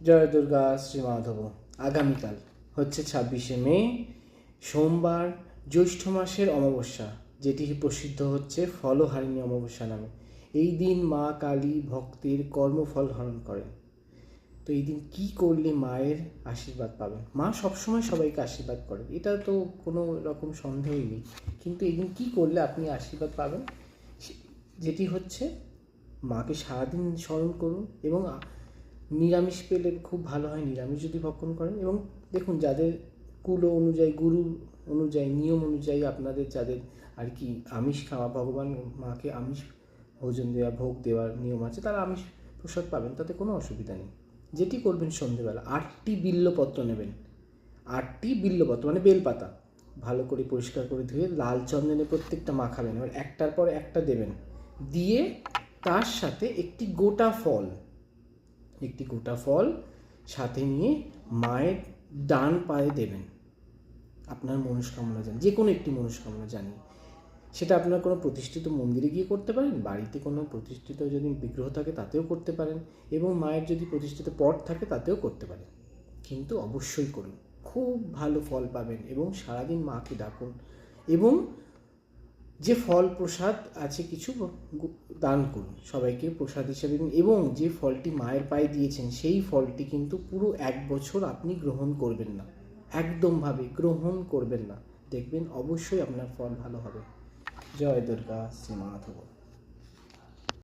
জয় দুর্গা শ্রী মাধব। আগামীকাল হচ্ছে 26শে মে, সোমবার, জ্যৈষ্ঠ মাসের অমাবস্যা, যেটি প্রসিদ্ধ হচ্ছে ফলহারিণী অমাবস্যা নামে। এই দিন মা কালী ভক্তের কর্মফল হরণ করেন। তো এই দিন কী করলে মায়ের আশীর্বাদ পাবেন? মা সবসময় সবাইকে আশীর্বাদ করেন, এটা তো কোনো রকম সন্দেহই নেই। কিন্তু এই দিন কী করলে আপনি আশীর্বাদ পাবেন, যেটি হচ্ছে মাকে সারাদিন স্মরণ করুন এবং নিরামিষ পেলে খুব ভালো হয়, নিরামিষ যদি ভক্ষণ করেন। এবং দেখুন, যাদের কুল অনুযায়ী, গুরু অনুযায়ী, নিয়ম অনুযায়ী আপনাদের যাদের আর কি আমিষ খাওয়া, ভগবান মাকে আমিষ ভোজন দেওয়া, ভোগ দেওয়ার নিয়ম আছে, তারা আমিষ প্রসাদ পাবেন, তাতে কোনো অসুবিধা নেই। যেটি করবেন, সন্ধেবেলা 8টি বিল্লপত্র নেবেন। 8টি বিল্লপত্র মানে বেলপাতা ভালো করে পরিষ্কার করে ধুয়ে লাল চন্দনে প্রত্যেকটা মাখাবেন। এবার একটার পর একটা দেবেন, দিয়ে তার সাথে একটি গোটা ফল সাথে নিয়ে মায়ের ডান পায়ে দেবেন। আপনার মনস্কামনা জানিয়ে, যে কোনো একটি মনস্কামনা জানিয়ে, সেটা আপনার কোনো প্রতিষ্ঠিত মন্দিরে গিয়ে করতে পারেন, বাড়িতে কোনো প্রতিষ্ঠিত যদি বিগ্রহ থাকে তাতেও করতে পারেন, এবং মায়ের যদি প্রতিষ্ঠিত পট থাকে তাতেও করতে পারেন। কিন্তু অবশ্যই করুন, খুব ভালো ফল পাবেন। এবং সারাদিন মাকে ডাকুন, এবং যে ফল প্রসাদ আছে কিছু দান করুন, সবাইকে প্রসাদ হিসেবে দিন। এবং যে ফলটি মায়ের পায়ে দিয়েছেন, সেই ফলটি কিন্তু পুরো 1 বছর আপনি গ্রহণ করবেন না, একদমভাবে গ্রহণ করবেন না। দেখবেন অবশ্যই আপনার ফল ভালো হবে। জয় দুর্গা শ্রী মাধব।